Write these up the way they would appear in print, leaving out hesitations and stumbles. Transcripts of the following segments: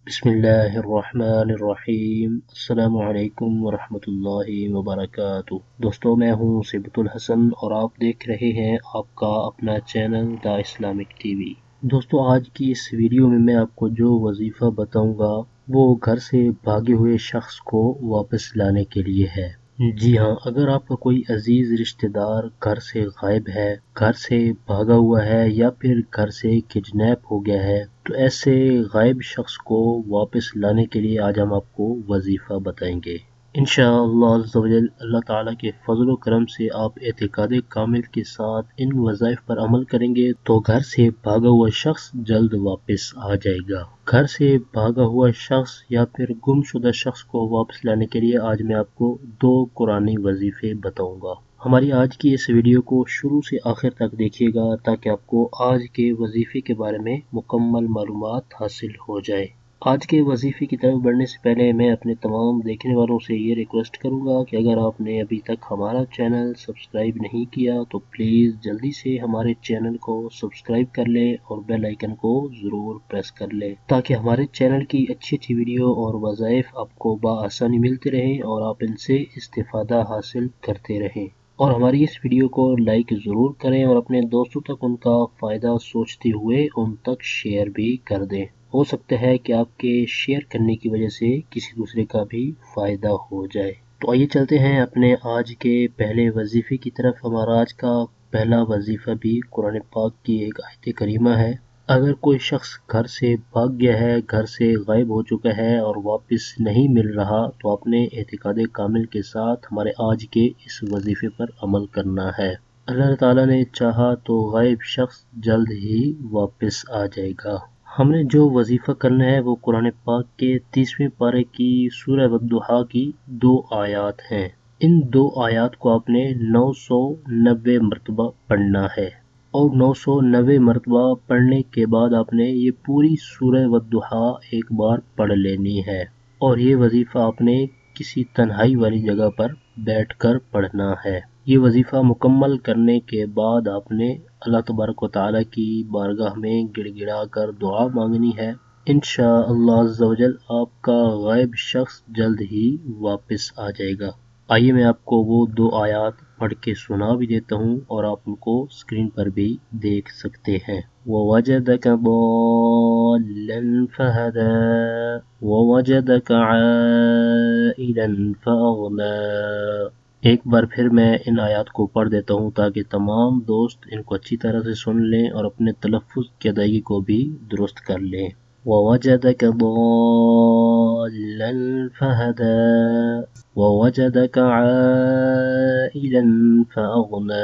बिस्मिल्लाहिर्रहमानिर्रहीम। अस्सलामु अलैकुम वरहमतुल्लाहि वबरकातुह। दोस्तों, मैं हूँ सिबतुल हसन और आप देख रहे हैं आपका अपना चैनल द इस्लामिक टीवी। दोस्तों, आज की इस वीडियो में मैं आपको जो वजीफ़ा बताऊंगा वो घर से भागे हुए शख्स को वापस लाने के लिए है। जी हाँ, अगर आपका कोई अजीज रिश्तेदार घर से गायब है, घर से भागा हुआ है या फिर घर से किडनैप हो गया है, तो ऐसे गायब शख्स को वापस लाने के लिए आज हम आपको वजीफा बताएंगे। इंशाअल्लाह अज़्ज़वजल अल्लाह ताला के फजल करम से आप एतिकाद कामिल के साथ इन वज़ाइफ पर अमल करेंगे तो घर से भागा हुआ शख्स जल्द वापस आ जाएगा। घर से भागा हुआ शख्स या फिर गुमशुदा शख्स को वापस लाने के लिए आज मैं आपको 2 कुरानी वजीफे बताऊंगा। हमारी आज की इस वीडियो को शुरू से आखिर तक देखिएगा ताकि आपको आज के वजीफे के बारे में मुकम्मल मालूमात हासिल हो जाए। आज के वजीफे की तरफ बढ़ने से पहले मैं अपने तमाम देखने वालों से ये रिक्वेस्ट करूंगा कि अगर आपने अभी तक हमारा चैनल सब्सक्राइब नहीं किया तो प्लीज़ जल्दी से हमारे चैनल को सब्सक्राइब कर लें और बेल आइकन को ज़रूर प्रेस कर लें ताकि हमारे चैनल की अच्छी अच्छी वीडियो और वज़ाइफ आपको बआसानी मिलते रहें और आप इनसे इस्तिफ़ादा हासिल करते रहें। और हमारी इस वीडियो को लाइक ज़रूर करें और अपने दोस्तों तक उनका फ़ायदा सोचते हुए उन तक शेयर भी कर दें। हो सकता है कि आपके शेयर करने की वजह से किसी दूसरे का भी फ़ायदा हो जाए। तो आइए चलते हैं अपने आज के पहले वजीफ़े की तरफ। हमारा आज का पहला वजीफ़ा भी कुरान पाक की एक आयत करीमा है। अगर कोई शख्स घर से भाग गया है, घर से गायब हो चुका है और वापस नहीं मिल रहा, तो अपने एतिकाद कामिल के साथ हमारे आज के इस वजीफे पर अमल करना है। अल्लाह ताला ने चाहा तो गायब शख्स जल्द ही वापस आ जाएगा। हमने जो वजीफा करना है वो कुरान पाक के 30वें पारे की सूरह वद्दुहा की 2 आयात हैं। इन 2 आयात को आपने 990 मरतबा पढ़ना है और 990 मरतबा पढ़ने के बाद आपने ये पूरी सूरह वद्दुहा एक बार पढ़ लेनी है और ये वजीफा आपने किसी तन्हाई वाली जगह पर बैठकर पढ़ना है। ये वजीफा मुकम्मल करने के बाद आपने अल्लाह तबारक व तआला की बारगाह में गिड़गिड़ा कर दुआ मांगनी है। इंशाअल्लाह अज़्ज़वजल आपका गायब शख्स जल्द ही वापस आ जाएगा। आइए मैं आपको वो 2 आयात पढ़ के सुना भी देता हूँ और आप उनको स्क्रीन पर भी देख सकते हैं। ववजदक ضالًا फहदा ववजदक आइलन फअगना। एक बार फिर मैं इन आयात को पढ़ देता हूँ ताकि तमाम दोस्त इनको अच्छी तरह से सुन लें और अपने तलफ़्फ़ुज़ की अदायगी को भी दुरुस्त कर लें। ववजदक ضالًا फहदा ववजदक आइलन फअगना।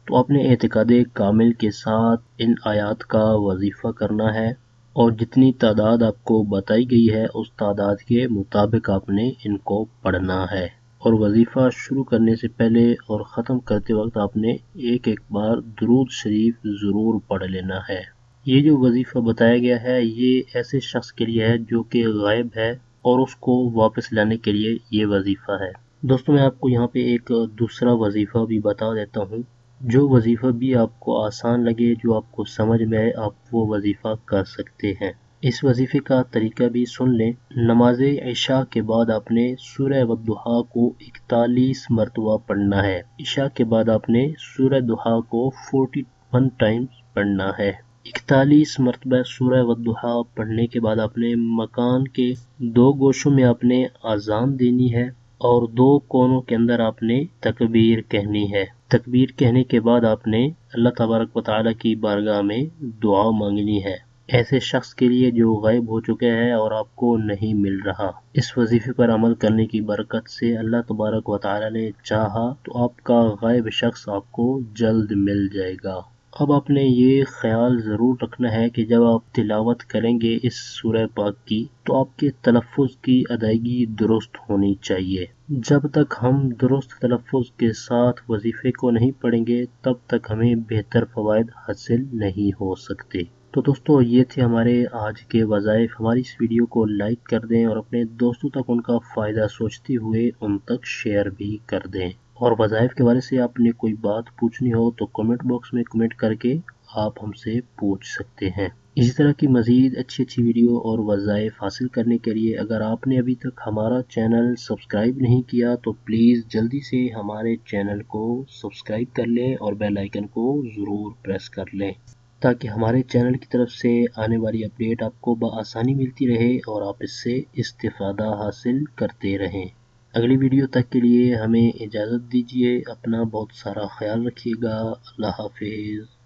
तो अपने एतिकाद कामिल के साथ इन आयात का वजीफा करना है और जितनी तादाद आपको बताई गई है उस तादाद के मुताबिक आपने इनको पढ़ना है। और वजीफा शुरू करने से पहले और ख़त्म करते वक्त आपने एक एक बार दुरूद शरीफ ज़रूर पढ़ लेना है। ये जो वजीफा बताया गया है ये ऐसे शख्स के लिए है जो कि गायब है और उसको वापस लाने के लिए ये वजीफा है। दोस्तों, मैं आपको यहाँ पे एक दूसरा वजीफा भी बता देता हूँ। जो वजीफा भी आपको आसान लगे, जो आपको समझ में आए, आप वो वजीफा कर सकते हैं। इस वजीफे का तरीका भी सुन लें। नमाज इशा के बाद आपने सूरह वद्दुहा को 41 मरतबा पढ़ना है। इशा के बाद आपने सूरह दुहा को 41 टाइम्स पढ़ना है। 41 मरतबा सूरह वद्दुहा पढ़ने के बाद आपने मकान के 2 गोशों में आपने अजान देनी है और 2 कोनों के अंदर आपने तकबीर कहनी है। तकबीर कहने के बाद आपने अल्लाह तबारक व तआला की बारगाह में दुआ मांगनी है ऐसे शख्स के लिए जो गायब हो चुके हैं और आपको नहीं मिल रहा। इस वजीफे पर अमल करने की बरकत से अल्लाह तबारक व तआला ने चाहा तो आपका गायब शख्स आपको जल्द मिल जाएगा। अब आपने ये ख्याल ज़रूर रखना है कि जब आप तिलावत करेंगे इस सूरह पाक की तो आपके तलफ़्फ़ुज़ की अदायगी दुरुस्त होनी चाहिए। जब तक हम दुरुस्त तलफ़्फ़ुज़ के साथ वजीफे को नहीं पढ़ेंगे तब तक हमें बेहतर फ़वाइद हासिल नहीं हो सकते। तो दोस्तों, ये थे हमारे आज के वज़ाइफ। हमारी इस वीडियो को लाइक कर दें और अपने दोस्तों तक उनका फ़ायदा सोचते हुए उन तक शेयर भी कर दें। और वज़ाइफ के बारे से आपने कोई बात पूछनी हो तो कमेंट बॉक्स में कमेंट करके आप हमसे पूछ सकते हैं। اسی طرح کی مزید اچھی ویڈیو اور وظائف حاصل کرنے کے لیے اگر آپ نے ابھی تک ہمارا چینل سبسکرائب نہیں کیا تو پلیز جلدی سے ہمارے چینل کو سبسکرائب کر لیں اور بیل آئیکن کو ضرور پریس کر لیں تاکہ ہمارے چینل کی طرف سے آنے والی اپڈیٹ آپ کو بآسانی ملتی رہے اور آپ اس سے استفادہ حاصل کرتے رہیں۔ اگلی ویڈیو تک کے لیے ہمیں اجازت دیجیے، اپنا بہت سارا خیال رکھیے گا۔ اللہ حافظ۔